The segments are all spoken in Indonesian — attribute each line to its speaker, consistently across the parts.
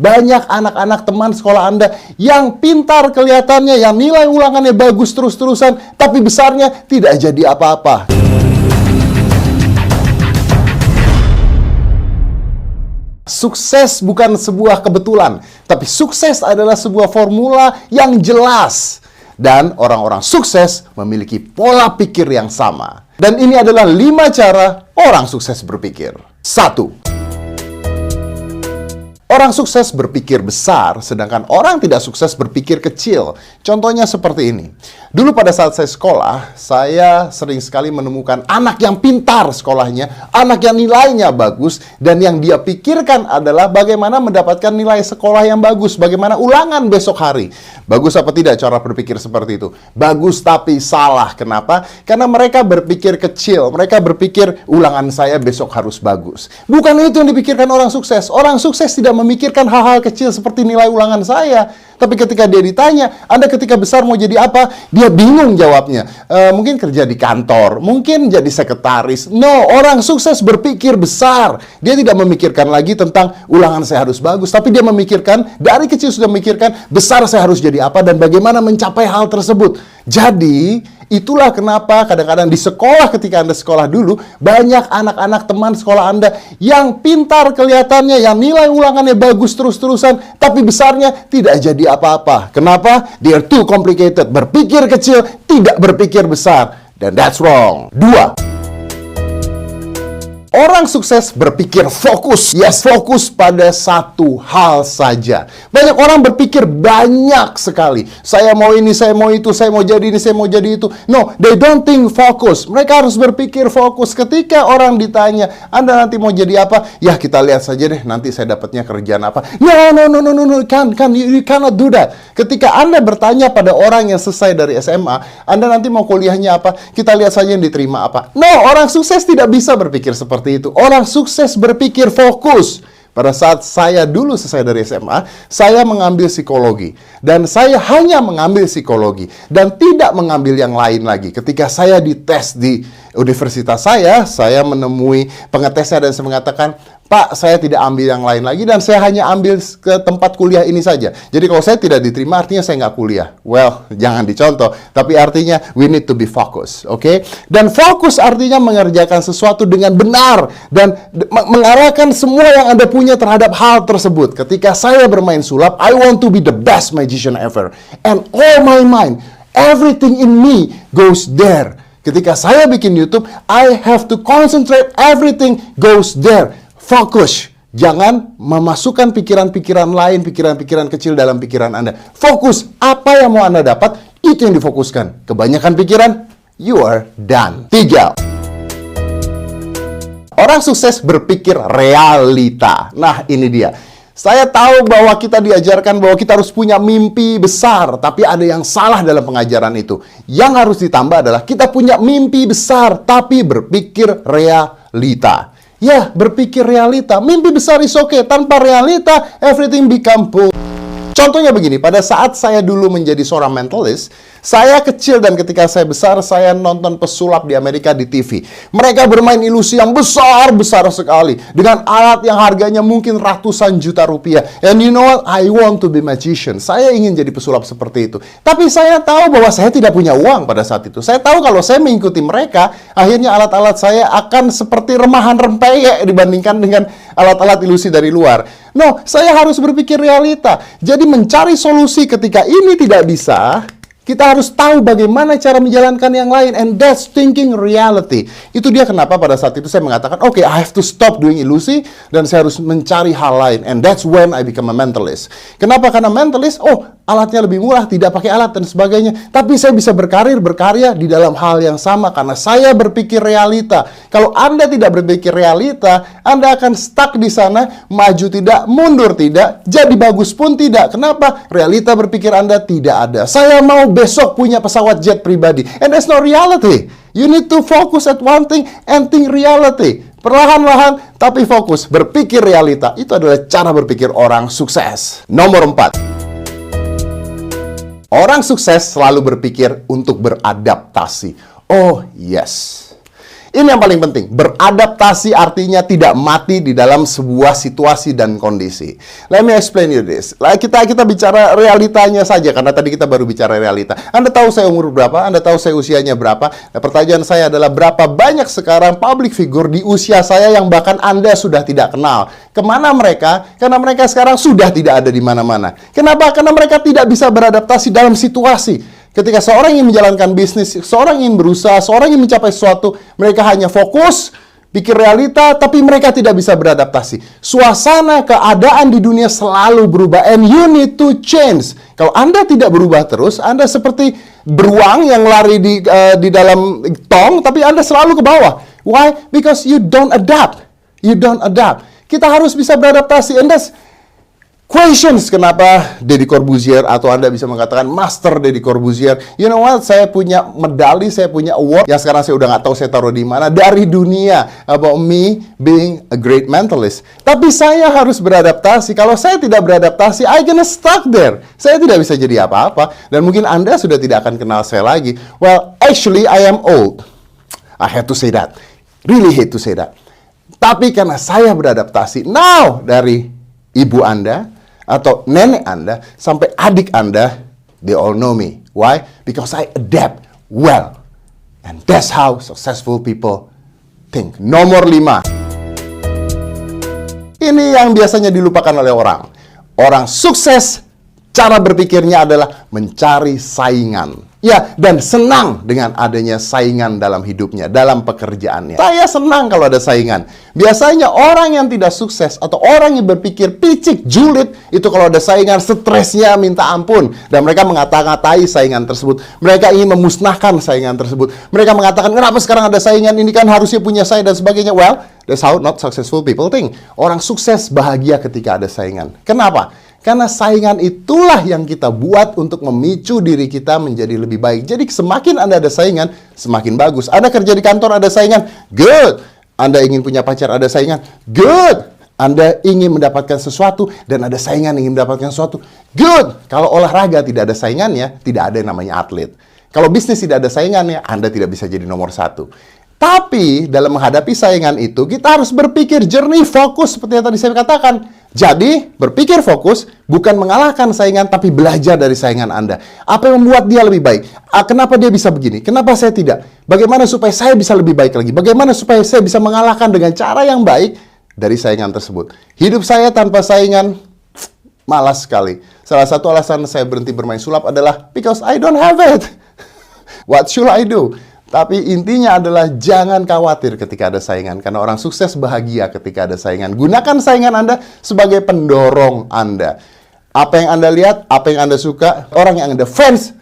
Speaker 1: banyak anak-anak teman sekolah Anda yang pintar kelihatannya, yang nilai ulangannya bagus terus-terusan, tapi besarnya tidak jadi apa-apa. Sukses bukan sebuah kebetulan, tapi sukses adalah sebuah formula yang jelas. Dan orang-orang sukses memiliki pola pikir yang sama. Dan ini adalah 5 cara orang sukses berpikir. 1. Orang sukses berpikir besar, sedangkan orang tidak sukses berpikir kecil. Contohnya seperti ini. Dulu pada saat saya sekolah, saya sering sekali menemukan anak yang pintar sekolahnya, anak yang nilainya bagus, dan yang dia pikirkan adalah bagaimana mendapatkan nilai sekolah yang bagus, bagaimana ulangan besok hari. Bagus apa tidak cara berpikir seperti itu? Bagus tapi salah. Kenapa? Karena mereka berpikir kecil, mereka berpikir ulangan saya besok harus bagus. Bukan itu yang dipikirkan orang sukses. Orang sukses tidak memikirkan hal-hal kecil seperti nilai ulangan saya. Tapi ketika dia ditanya, Anda ketika besar mau jadi apa? Dia bingung jawabnya. Mungkin kerja di kantor, mungkin jadi sekretaris. No, orang sukses berpikir besar. Dia tidak memikirkan lagi tentang ulangan saya harus bagus. Tapi dia memikirkan, dari kecil sudah memikirkan, besar saya harus jadi apa dan bagaimana mencapai hal tersebut. Jadi, itulah kenapa kadang-kadang di sekolah ketika Anda sekolah dulu, banyak anak-anak teman sekolah Anda yang pintar kelihatannya, yang nilai ulangannya bagus terus-terusan, tapi besarnya tidak jadi apa-apa. Kenapa? They're too complicated. Berpikir kecil, tidak berpikir besar. Dan that's wrong. 2. Orang sukses berpikir fokus. Yes, fokus pada satu hal saja. Banyak orang berpikir banyak sekali. Saya mau ini, saya mau itu, saya mau jadi ini, saya mau jadi itu. No, they don't think focus. Mereka harus berpikir fokus. Ketika orang ditanya, Anda nanti mau jadi apa? Ya, kita lihat saja deh, nanti saya dapatnya kerjaan apa. No, you cannot do that. Ketika Anda bertanya pada orang yang selesai dari SMA, Anda nanti mau kuliahnya apa? Kita lihat saja yang diterima apa. No, orang sukses tidak bisa berpikir seperti itu. Orang sukses berpikir fokus. Pada saat saya dulu selesai dari SMA, saya mengambil psikologi. Dan saya hanya mengambil psikologi. Dan tidak mengambil yang lain lagi. Ketika saya dites di universitas saya menemui pengetesnya dan saya mengatakan, Pak, saya tidak ambil yang lain lagi dan saya hanya ambil ke tempat kuliah ini saja. Jadi kalau saya tidak diterima artinya saya nggak kuliah. Well, jangan dicontoh. Tapi artinya we need to be focused, oke? Dan fokus artinya mengerjakan sesuatu dengan benar dan mengarahkan semua yang Anda punya terhadap hal tersebut. Ketika saya bermain sulap, I want to be the best magician ever. And all my mind, everything in me goes there. Ketika saya bikin YouTube, I have to concentrate, everything goes there. Fokus. Jangan memasukkan pikiran-pikiran lain, pikiran-pikiran kecil dalam pikiran Anda. Fokus. Apa yang mau Anda dapat, itu yang difokuskan. Kebanyakan pikiran, you are done. 3. Orang sukses berpikir realita. Nah, ini dia. Saya tahu bahwa kita diajarkan bahwa kita harus punya mimpi besar, tapi ada yang salah dalam pengajaran itu. Yang harus ditambah adalah kita punya mimpi besar, tapi berpikir realita. Ya, berpikir realita. Mimpi besar is okay. Tanpa realita, everything become bull. Contohnya begini, pada saat saya dulu menjadi seorang mentalist, saya kecil dan ketika saya besar, saya nonton pesulap di Amerika di TV. Mereka bermain ilusi yang besar-besar sekali. Dengan alat yang harganya mungkin ratusan juta rupiah. And you know what? I want to be magician. Saya ingin jadi pesulap seperti itu. Tapi saya tahu bahwa saya tidak punya uang pada saat itu. Saya tahu kalau saya mengikuti mereka, akhirnya alat-alat saya akan seperti remahan rempeyek dibandingkan dengan alat-alat ilusi dari luar. No, saya harus berpikir realita. Jadi mencari solusi ketika ini tidak bisa, kita harus tahu bagaimana cara menjalankan yang lain. And that's thinking reality. Itu dia kenapa pada saat itu saya mengatakan, okay, I have to stop doing ilusi, dan saya harus mencari hal lain. And that's when I become a mentalist. Kenapa? Karena mentalist, alatnya lebih murah, tidak pakai alat dan sebagainya. Tapi saya bisa berkarya di dalam hal yang sama karena saya berpikir realita. Kalau Anda tidak berpikir realita, Anda akan stuck di sana, maju tidak, mundur tidak, jadi bagus pun tidak. Kenapa? Realita berpikir Anda tidak ada. Saya mau besok punya pesawat jet pribadi. And that's not reality. You need to focus at one thing and think reality. Perlahan-lahan, tapi fokus. Berpikir realita. Itu adalah cara berpikir orang sukses. Nomor 4. Orang sukses selalu berpikir untuk beradaptasi. Oh, yes. Ini yang paling penting. Beradaptasi artinya tidak mati di dalam sebuah situasi dan kondisi. Let me explain you this. Kita bicara realitanya saja, karena tadi kita baru bicara realita. Anda tahu saya umur berapa? Anda tahu saya usianya berapa? Nah, pertanyaan saya adalah berapa banyak sekarang public figure di usia saya yang bahkan Anda sudah tidak kenal. Kemana mereka? Karena mereka sekarang sudah tidak ada di mana-mana. Kenapa? Karena mereka tidak bisa beradaptasi dalam situasi. Ketika seorang ingin menjalankan bisnis, seorang ingin berusaha, seorang ingin mencapai sesuatu, mereka hanya fokus, pikir realita, tapi mereka tidak bisa beradaptasi. Suasana keadaan di dunia selalu berubah, and you need to change. Kalau Anda tidak berubah terus, Anda seperti beruang yang lari di dalam tong, tapi Anda selalu ke bawah. Why? Because you don't adapt. You don't adapt. Kita harus bisa beradaptasi, and that's questions kenapa Deddy Corbuzier, atau Anda bisa mengatakan Master Deddy Corbuzier. You know what? Saya punya medali, saya punya award yang sekarang saya udah nggak tahu saya taruh di mana dari dunia about me being a great mentalist. Tapi saya harus beradaptasi. Kalau saya tidak beradaptasi, I gonna stuck there. Saya tidak bisa jadi apa-apa. Dan mungkin Anda sudah tidak akan kenal saya lagi. Well, actually I am old. I have to say that. Really hate to say that. Tapi karena saya beradaptasi, now dari ibu Anda atau nenek Anda, sampai adik Anda, they all know me. Why? Because I adapt well. And that's how successful people think. Nomor 5. Ini yang biasanya dilupakan oleh orang. Orang sukses, cara berpikirnya adalah mencari saingan. Ya, dan senang dengan adanya saingan dalam hidupnya, dalam pekerjaannya. Saya senang kalau ada saingan. Biasanya orang yang tidak sukses atau orang yang berpikir picik, julid, itu kalau ada saingan, stresnya minta ampun. Dan mereka mengata-ngatai saingan tersebut. Mereka ingin memusnahkan saingan tersebut. Mereka mengatakan, kenapa sekarang ada saingan? Ini kan harusnya punya saya dan sebagainya. Well, that's how not successful people think. Orang sukses bahagia ketika ada saingan. Kenapa? Karena saingan itulah yang kita buat untuk memicu diri kita menjadi lebih baik. Jadi semakin Anda ada saingan, semakin bagus. Anda kerja di kantor ada saingan, good. Anda ingin punya pacar ada saingan, good. Anda ingin mendapatkan sesuatu dan ada saingan ingin mendapatkan sesuatu, good. Kalau olahraga tidak ada saingannya, tidak ada yang namanya atlet. Kalau bisnis tidak ada saingannya, Anda tidak bisa jadi nomor 1. Tapi dalam menghadapi saingan itu, kita harus berpikir jernih, fokus seperti yang tadi saya katakan. Jadi, berpikir fokus, bukan mengalahkan saingan, tapi belajar dari saingan Anda. Apa yang membuat dia lebih baik? Kenapa dia bisa begini? Kenapa saya tidak? Bagaimana supaya saya bisa lebih baik lagi? Bagaimana supaya saya bisa mengalahkan dengan cara yang baik dari saingan tersebut? Hidup saya tanpa saingan, malas sekali. Salah satu alasan saya berhenti bermain sulap adalah because I don't have it. What should I do? Tapi intinya adalah jangan khawatir ketika ada saingan. Karena orang sukses bahagia ketika ada saingan. Gunakan saingan Anda sebagai pendorong Anda. Apa yang Anda lihat, apa yang Anda suka, orang yang Anda fans,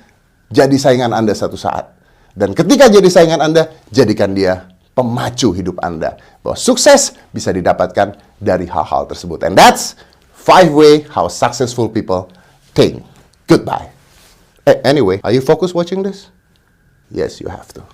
Speaker 1: jadi saingan Anda satu saat. Dan ketika jadi saingan Anda, jadikan dia pemacu hidup Anda. Bahwa sukses bisa didapatkan dari hal-hal tersebut. And that's 5 ways how successful people think. Goodbye. Anyway, are you focused watching this? Yes, you have to.